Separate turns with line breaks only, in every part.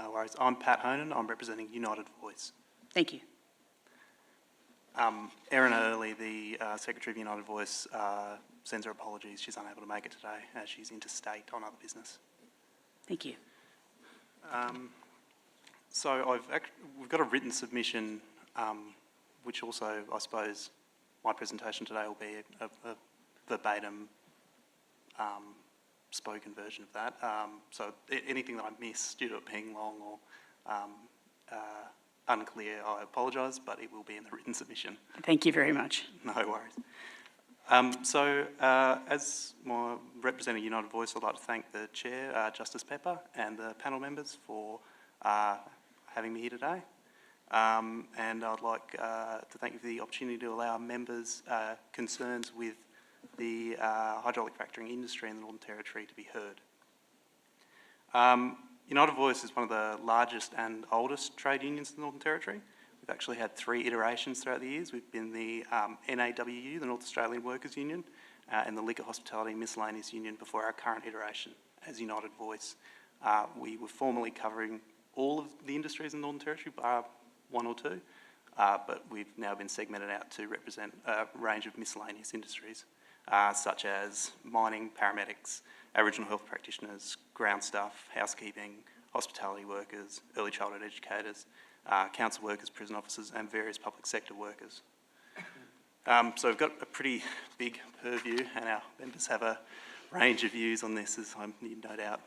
No worries. I'm Pat Honan. I'm representing United Voice.
Thank you.
Erin Early, the Secretary of United Voice, sends her apologies. She's unable to make it today as she's interstate on other business.
Thank you.
So we've got a written submission, which also, I suppose, my presentation today will be a verbatim spoken version of that. So anything that I miss due to it being long or unclear, I apologise, but it will be in the written submission.
Thank you very much.
No worries. As my representing United Voice, I'd like to thank the Chair, Justice Pepper, and the panel members for having me here today. And I'd like to thank you for the opportunity to allow members' concerns with the hydraulic fracturing industry in the Northern Territory to be heard. United Voice is one of the largest and oldest trade unions in the Northern Territory. We've actually had 3 iterations throughout the years. We've been the NAWU, the North Australian Workers Union, and the Liquor, Hospitality and Miscellaneous Union before our current iteration as United Voice. We were formerly covering all of the industries in the Northern Territory, bar 1 or 2, but we've now been segmented out to represent a range of miscellaneous industries, such as mining, paramedics, Aboriginal health practitioners, ground staff, housekeeping, hospitality workers, early childhood educators, council workers, prison officers, and various public sector workers. So we've got a pretty big purview, and our members have a range of views on this, as you no doubt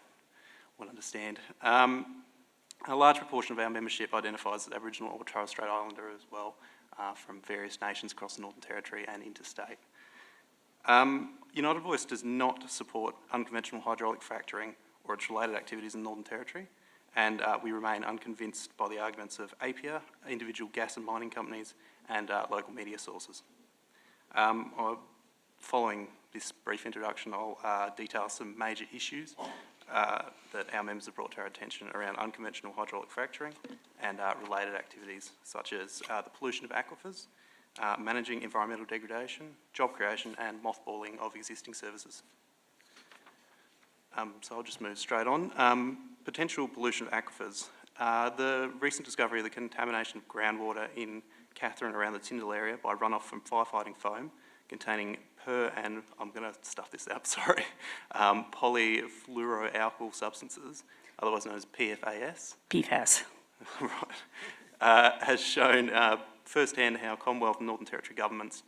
will understand. A large proportion of our membership identifies as Aboriginal or Torres Strait Islander as well, from various nations across the Northern Territory and interstate. United Voice does not support unconventional hydraulic fracturing or its related activities in the Northern Territory, and we remain unconvinced by the arguments of APIA, individual gas and mining companies, and local media sources. Following this brief introduction, I'll detail some major issues that our members have brought to our attention around unconventional hydraulic fracturing and related activities, such as the pollution of aquifers, managing environmental degradation, job creation, and mothballing of existing services. So I'll just move straight on. Potential pollution of aquifers. The recent discovery of the contamination of groundwater in Katherine around the Tyndall area by runoff from firefighting foam containing and I'm going to stuff this up, sorry, polyfluoroalkyl substances, otherwise known as PFAS.
PFAS.
Right. Has shown firsthand how Commonwealth and Northern Territory governments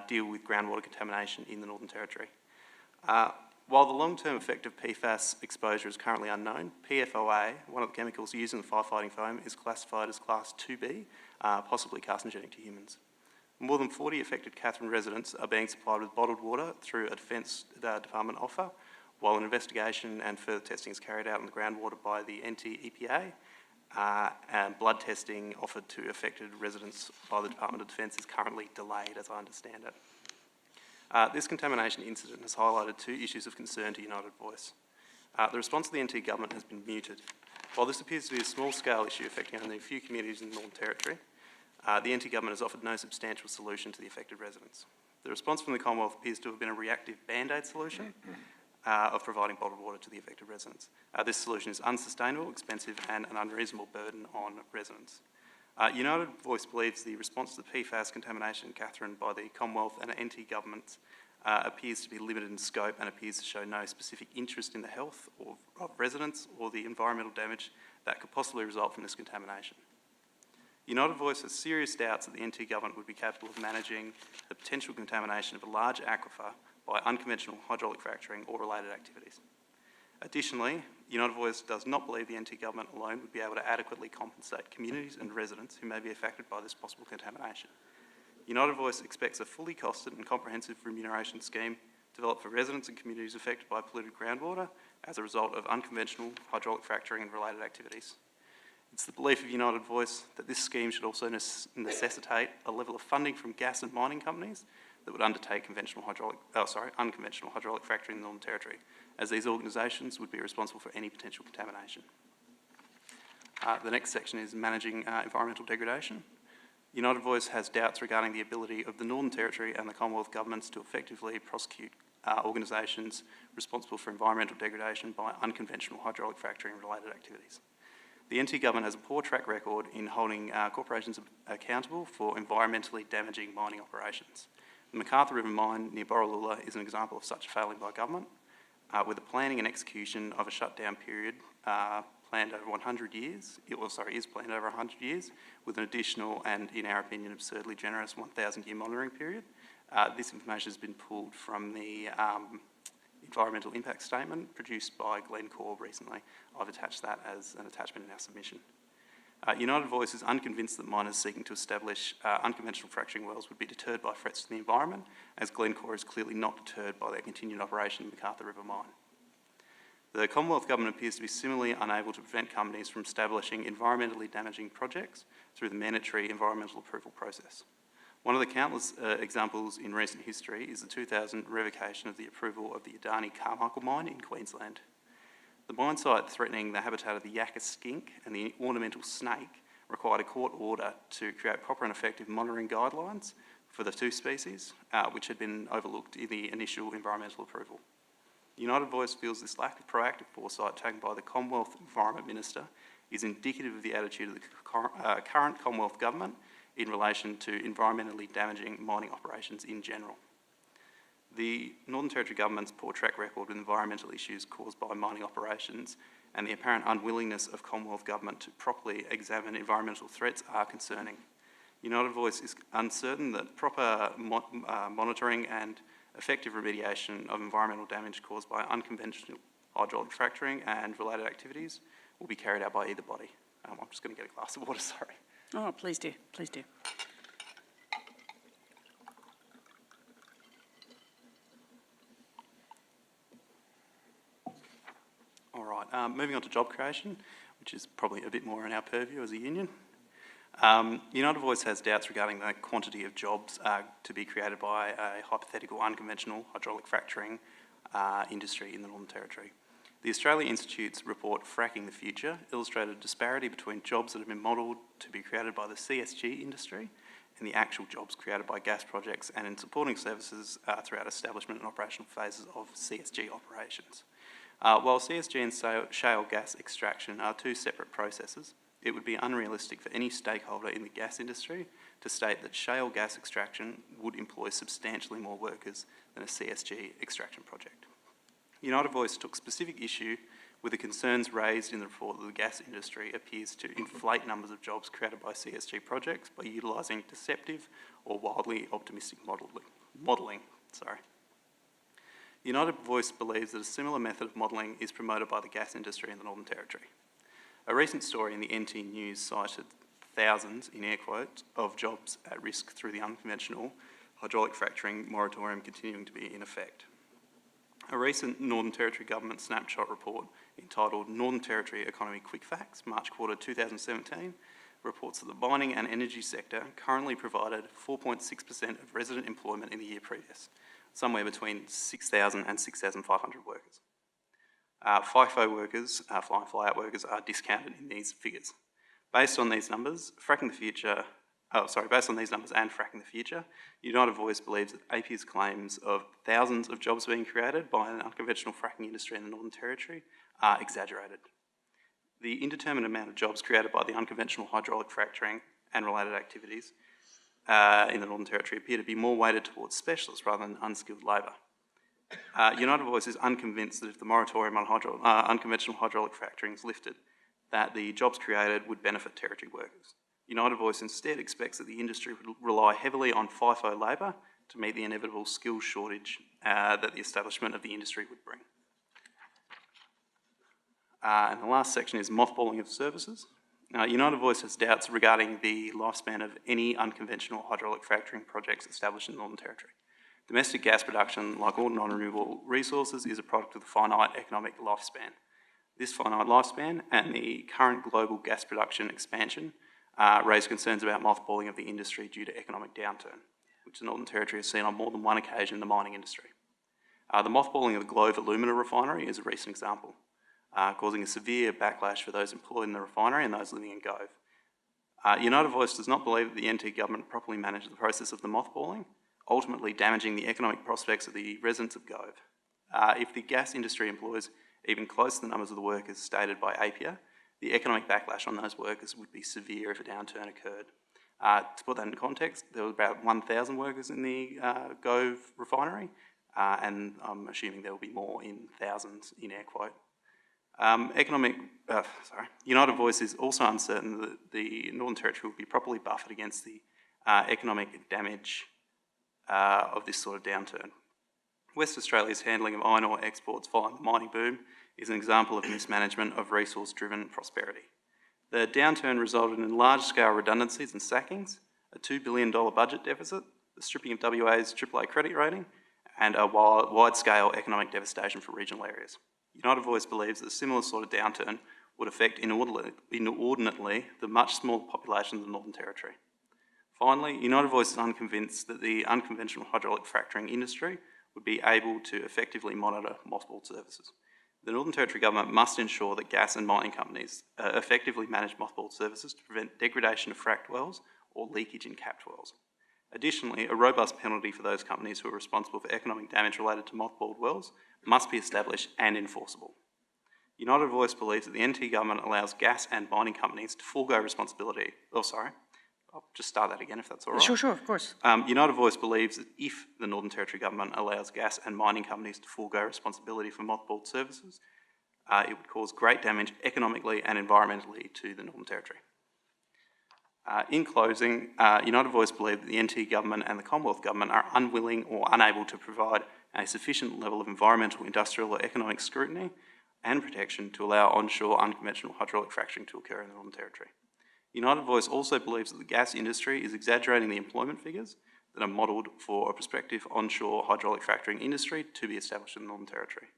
deal with groundwater contamination in the Northern Territory. While the long-term effect of PFAS exposure is currently unknown, PFOA, one of the chemicals used in the firefighting foam, is classified as Class 2B, possibly carcinogenic to humans. More than 40 affected Katherine residents are being supplied with bottled water through a Defence Department offer, while an investigation and further testing is carried out on the groundwater by the NT-EPA, and blood testing offered to affected residents by the Department of Defence is currently delayed, as I understand it. This contamination incident has highlighted 2 issues of concern to United Voice. The response of the NT government has been muted. While this appears to be a small-scale issue affecting only a few communities in the Northern Territory, the NT government has offered no substantial solution to the affected residents. The response from the Commonwealth appears to have been a reactive band-aid solution of providing bottled water to the affected residents. This solution is unsustainable, expensive, and an unreasonable burden on residents. United Voice believes the response to the PFAS contamination in Katherine by the Commonwealth and NT governments appears to be limited in scope and appears to show no specific interest in the health of residents or the environmental damage that could possibly result from this contamination. United Voice has serious doubts that the NT government would be capable of managing the potential contamination of a large aquifer by unconventional hydraulic fracturing or related activities. Additionally, United Voice does not believe the NT government alone would be able to adequately compensate communities and residents who may be affected by this possible contamination. United Voice expects a fully costed and comprehensive remuneration scheme developed for residents and communities affected by polluted groundwater as a result of unconventional hydraulic fracturing and related activities. It's the belief of United Voice that this scheme should also necessitate a level of funding from gas and mining companies that would undertake unconventional hydraulic fracturing in the Northern Territory, as these organisations would be responsible for any potential contamination. The next section is managing environmental degradation. United Voice has doubts regarding the ability of the Northern Territory and the Commonwealth governments to effectively prosecute organisations responsible for environmental degradation by unconventional hydraulic fracturing and related activities. The NT government has a poor track record in holding corporations accountable for environmentally damaging mining operations. The McArthur River mine near Borroloola is an example of such failing by government, with the planning and execution of a shutdown period planned over 100 years, is planned over 100 years, with an additional and, in our opinion, absurdly generous 1,000-year monitoring period. This information has been pulled from the environmental impact statement produced by Glencore recently. I've attached that as an attachment in our submission. United Voice is unconvinced that miners seeking to establish unconventional fracturing wells would be deterred by threats to the environment, as Glencore is clearly not deterred by their continued operation in the McArthur River mine. The Commonwealth Government appears to be similarly unable to prevent companies from establishing environmentally damaging projects through the mandatory environmental approval process. One of the countless examples in recent history is the 2000 revocation of the approval of the Adani Carmichael mine in Queensland. The mine site threatening the habitat of the yakka skink and the ornamental snake required a court order to create proper and effective monitoring guidelines for the two species, which had been overlooked in the initial environmental approval. United Voice feels this lack of proactive foresight taken by the Commonwealth Environment Minister is indicative of the attitude of the current Commonwealth Government in relation to environmentally damaging mining operations in general. The Northern Territory Government's poor track record with environmental issues caused by mining operations and the apparent unwillingness of Commonwealth Government to properly examine environmental threats are concerning. United Voice is uncertain that proper monitoring and effective remediation of environmental damage caused by unconventional hydraulic fracturing and related activities will be carried out by either body. I'm just going to get a glass of water, sorry.
Oh, please do, please do.
All right, moving on to job creation, which is probably a bit more in our purview as a union. United Voice has doubts regarding the quantity of jobs to be created by a hypothetical unconventional hydraulic fracturing industry in the Northern Territory. The Australia Institute's report, Fracking the Future, illustrated a disparity between jobs that have been modelled to be created by the CSG industry and the actual jobs created by gas projects and in supporting services throughout establishment and operational phases of CSG operations. While CSG and shale gas extraction are two separate processes, it would be unrealistic for any stakeholder in the gas industry to state that shale gas extraction would employ substantially more workers than a CSG extraction project. United Voice took specific issue with the concerns raised in the report that the gas industry appears to inflate numbers of jobs created by CSG projects by utilising deceptive or wildly optimistic modelling. United Voice believes that a similar method of modelling is promoted by the gas industry in the Northern Territory. A recent story in the NT News cited thousands, in air quotes, of jobs at risk through the unconventional hydraulic fracturing moratorium continuing to be in effect. A recent Northern Territory Government snapshot report entitled Northern Territory Economy Quick Facts, March quarter 2017, reports that the mining and energy sector currently provided 4.6% of resident employment in the year previous, somewhere between 6,000 and 6,500 workers. FIFO workers, fly-in fly-out workers, are discounted in these figures. Based on these numbers and Fracking the Future, United Voice believes that APIA's claims of thousands of jobs being created by an unconventional fracking industry in the Northern Territory are exaggerated. The indeterminate amount of jobs created by the unconventional hydraulic fracturing and related activities in the Northern Territory appear to be more weighted towards specialists rather than unskilled labour. United Voice is unconvinced that if the moratorium on unconventional hydraulic fracturing is lifted, that the jobs created would benefit Territory workers. United Voice instead expects that the industry would rely heavily on FIFO labour to meet the inevitable skills shortage that the establishment of the industry would bring. And the last section is mothballing of services. United Voice has doubts regarding the lifespan of any unconventional hydraulic fracturing projects established in the Northern Territory. Domestic gas production, like all non-renewable resources, is a product of the finite economic lifespan. This finite lifespan and the current global gas production expansion raise concerns about mothballing of the industry due to economic downturn, which the Northern Territory has seen on more than one occasion in the mining industry. The mothballing of the Globe alumina refinery is a recent example, causing a severe backlash for those employed in the refinery and those living in Gove. United Voice does not believe that the NT government properly managed the process of the mothballing, ultimately damaging the economic prospects of the residents of Gove. If the gas industry employs even close to the numbers of the workers stated by APIA, the economic backlash on those workers would be severe if a downturn occurred. To put that in context, there were about 1,000 workers in the Gove refinery, and I'm assuming there will be more in thousands, in air quote. United Voice is also uncertain that the Northern Territory will be properly buffered against the economic damage of this sort of downturn. West Australia's handling of iron ore exports following the mining boom is an example of mismanagement of resource-driven prosperity. The downturn resulted in large-scale redundancies and sackings, a $2 billion budget deficit, the stripping of WA's AAA credit rating, and a wide-scale economic devastation for regional areas. United Voice believes that a similar sort of downturn would affect inordinately the much smaller population of the Northern Territory. Finally, United Voice is unconvinced that the unconventional hydraulic fracturing industry would be able to effectively monitor mothballed services. The Northern Territory Government must ensure that gas and mining companies effectively manage mothballed services to prevent degradation of fracked wells or leakage in capped wells. Additionally, a robust penalty for those companies who are responsible for economic damage related to mothballed wells must be established and enforceable. United Voice believes that the NT Government allows gas and mining companies to forego responsibility. I'll just start that again if that's all right.
Sure, of course.
United Voice believes that if the Northern Territory Government allows gas and mining companies to forego responsibility for mothballed services, it would cause great damage economically and environmentally to the Northern Territory. In closing, United Voice believes that the NT Government and the Commonwealth Government are unwilling or unable to provide a sufficient level of environmental, industrial or economic scrutiny and protection to allow onshore unconventional hydraulic fracturing to occur in the Northern Territory. United Voice also believes that the gas industry is exaggerating the employment figures that are modelled for a prospective onshore hydraulic fracturing industry to be established in the Northern Territory.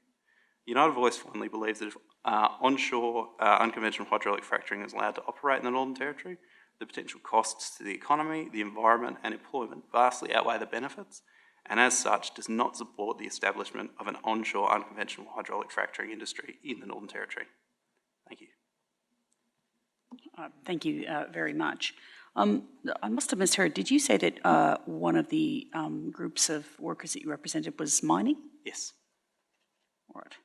United Voice finally believes that if onshore unconventional hydraulic fracturing is allowed to operate in the Northern Territory, the potential costs to the economy, the environment and employment vastly outweigh the benefits, and as such does not support the establishment of an onshore unconventional hydraulic fracturing industry in the Northern Territory. Thank you.
Thank you very much. I must have misheard. Did you say that one of the groups of workers that you represented was mining?
Yes.
All right.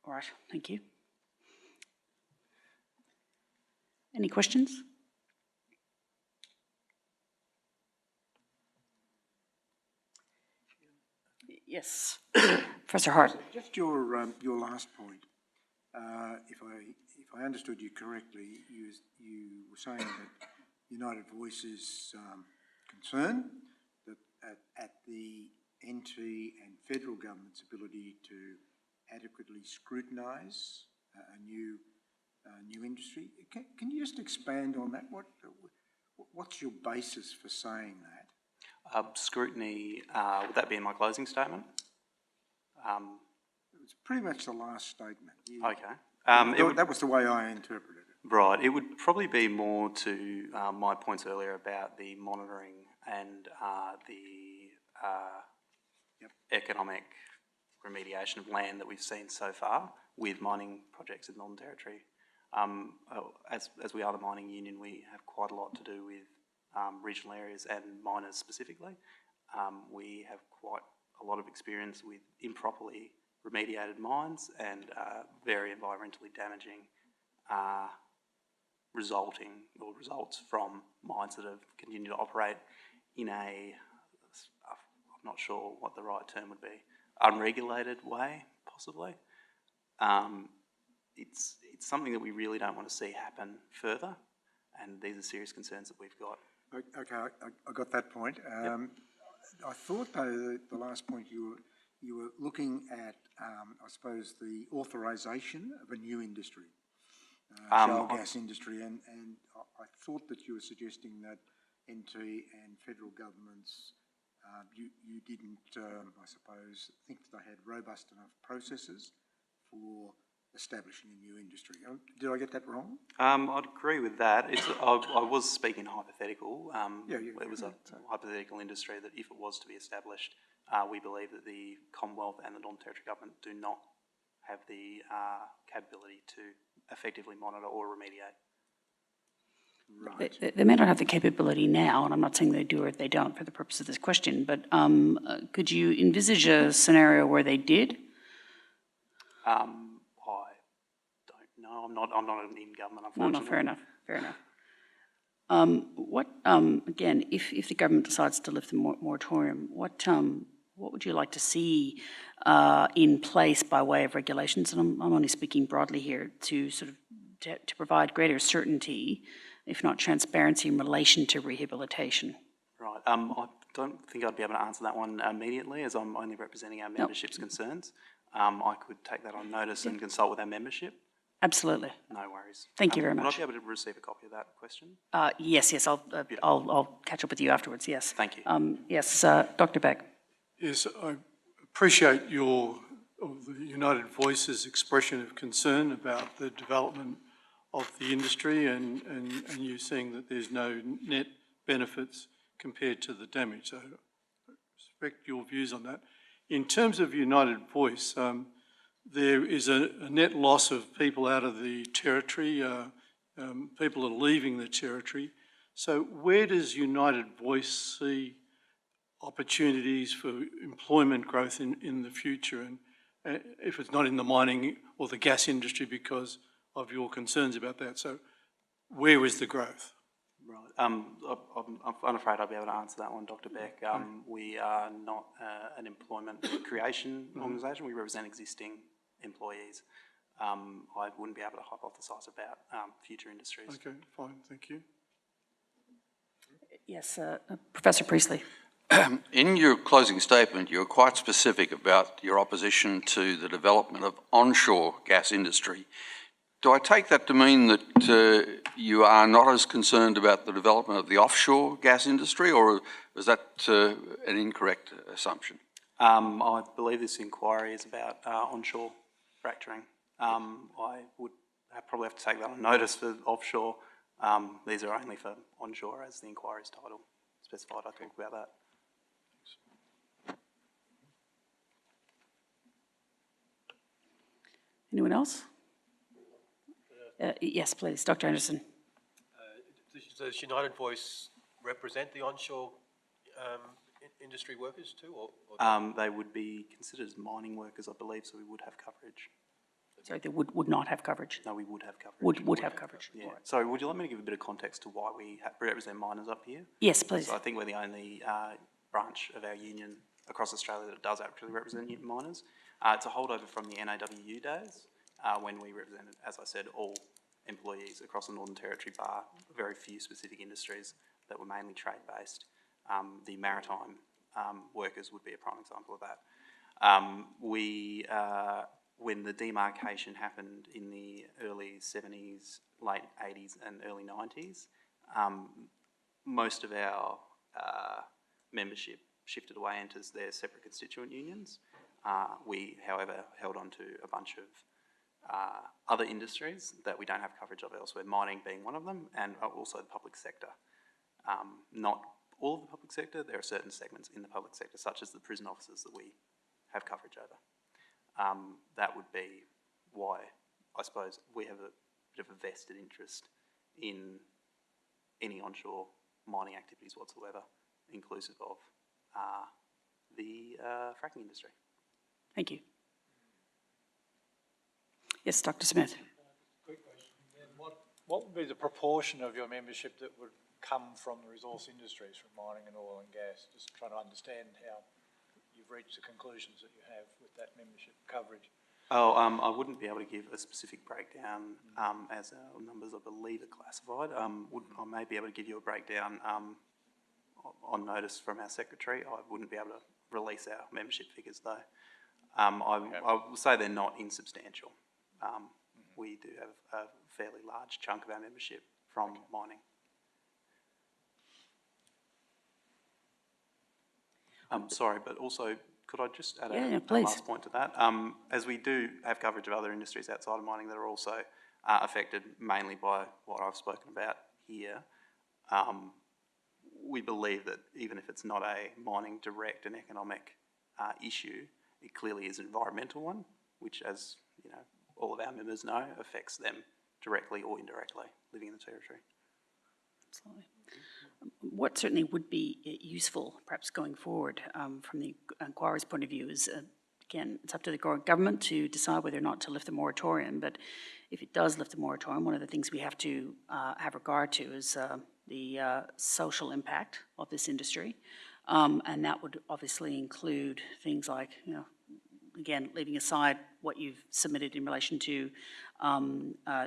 All right, thank you. Any questions? Yes, Professor Hart.
Just your last point. If I understood you correctly, you were saying that United Voice is concerned that at the NT and federal government's ability to adequately scrutinise a new industry. Can you just expand on that? What's your basis for saying that?
Scrutiny, would that be in my closing statement?
It was pretty much the last statement.
Okay.
That was the way I interpreted it.
Right. It would probably be more to my points earlier about the monitoring and the economic remediation of land that we've seen so far with mining projects in the Northern Territory. As we are the mining union, we have quite a lot to do with regional areas and miners specifically. We have quite a lot of experience with improperly remediated mines and very environmentally damaging results from mines that have continued to operate in a, I'm not sure what the right term would be, unregulated way, possibly. It's something that we really don't want to see happen further, and these are serious concerns that we've got.
Okay, I got that point. Yep. I thought, though, the last point you were looking at, I suppose, the authorisation of a new industry, shale gas industry, and I thought that you were suggesting that NT and federal governments, you didn't, I suppose, think that they had robust enough processes for establishing a new industry. Did I get that wrong?
I'd agree with that. I was speaking hypothetical. It was a hypothetical industry that if it was to be established, we believe that the Commonwealth and the Northern Territory Government do not have the capability to effectively monitor or remediate.
Right. They may not have the capability now, and I'm not saying they do or they don't for the purpose of this question, but could you envisage a scenario where they did?
I don't know. I'm not in government,
No,
unfortunately.
fair enough, fair enough. Again, if the government decides to lift the moratorium, what would you like to see in place by way of regulations? And I'm only speaking broadly here to sort of to provide greater certainty, if not transparency, in relation to rehabilitation.
Right. I don't think I'd be able to answer that one immediately, as I'm only representing our membership's concerns. I could take that on notice and consult with our membership.
Absolutely.
No worries.
Thank you very much.
Would I be able to receive a copy of that question?
Yes, I'll catch up with you afterwards. Yes.
Thank you.
Yes, Dr. Beck.
Yes, I appreciate the United Voice's expression of concern about the development of the industry and you saying that there's no net benefits compared to the damage. So I respect your views on that. In terms of United Voice, there is a net loss of people out of the territory. People are leaving the territory. So where does United Voice see opportunities for employment growth in the future, and if it's not in the mining or the gas industry because of your concerns about that? So where is the growth?
Right. I'm unafraid I'll be able to answer that one, Dr. Beck. We are not an employment creation organisation. We represent existing employees. I wouldn't be able to hypothesise about future industries.
Okay, fine, thank you.
Yes, Professor Priestley.
In your closing statement, you're quite specific about your opposition to the development of onshore gas industry. Do I take that to mean that you are not as concerned about the development of the offshore gas industry, or is that an incorrect assumption?
I believe this inquiry is about onshore fracturing. I would probably have to take that on notice for offshore. These are only for onshore, as the inquiry's title specified. I talk about that.
Anyone else? Yes, please, Dr. Anderson.
Does United Voice represent the onshore industry workers too? Or
They would be considered as mining workers, I believe, so we would have coverage.
Sorry, they would not have coverage.
No, we would have coverage.
Would have coverage.
Yeah. Sorry, would you like me to give a bit of context to why we represent miners up here?
Yes, please.
So I think we're the only branch of our union across Australia that does actually represent miners. It's a holdover from the NAWU days when we represented, as I said, all employees across the Northern Territory, bar very few specific industries that were mainly trade-based. The maritime workers would be a prime example of that. When the demarcation happened in the early 70s, late 80s and early 90s, most of our membership shifted away into their separate constituent unions. We, however, held on to a bunch of other industries that we don't have coverage of elsewhere, mining being one of them, and also the public sector. Not all of the public sector, there are certain segments in the public sector, such as the prison officers, that we have coverage over. That would be why, I suppose, we have a bit of a vested interest in any onshore mining activities whatsoever, inclusive of the fracking industry.
Thank you. Yes, Dr. Smith.
Quick question. Then what would be the proportion of your membership that would come from the resource industries, from mining and oil and gas? Just trying to understand how you've reached the conclusions that you have with that membership coverage.
I wouldn't be able to give a specific breakdown as our numbers, I believe, are classified. I may be able to give you a breakdown on notice from our secretary. I wouldn't be able to release our membership figures though. I will say they're not insubstantial. We do have a fairly large chunk of our membership from mining. Sorry, but also, could I just add a last point to that? As we do have coverage of other industries outside of mining that are also affected mainly by what I've spoken about here, we believe that even if it's not a mining direct and economic issue, it clearly is an environmental one, which, as you know, all of our members know, affects them directly or indirectly living in the territory.
Absolutely. What certainly would be useful, perhaps going forward, from the inquiry's point of view, is again, it's up to the government to decide whether or not to lift the moratorium, but if it does lift the moratorium, one of the things we have to have regard to is the social impact of this industry. And that would obviously include things like, again, leaving aside what you've submitted in relation to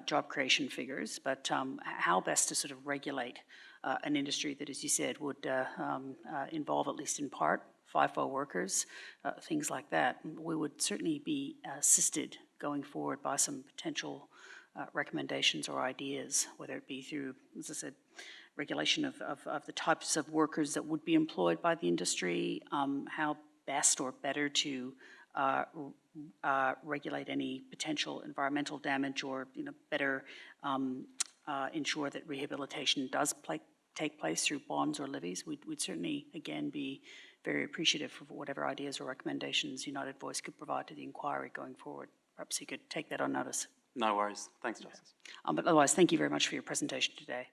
job creation figures, but how best to sort of regulate an industry that, as you said, would involve, at least in part, FIFO workers, things like that. We would certainly be assisted going forward by some potential recommendations or ideas, whether it be through, as I said, regulation of the types of workers that would be employed by the industry, how best or better to regulate any potential environmental damage, or better ensure that rehabilitation does take place through bonds or levies. We'd certainly, again, be very appreciative of whatever ideas or recommendations United Voice could provide to the inquiry going forward. Perhaps you could take that on notice.
No worries. Thanks, Justice.
But otherwise, thank you very much for your presentation today.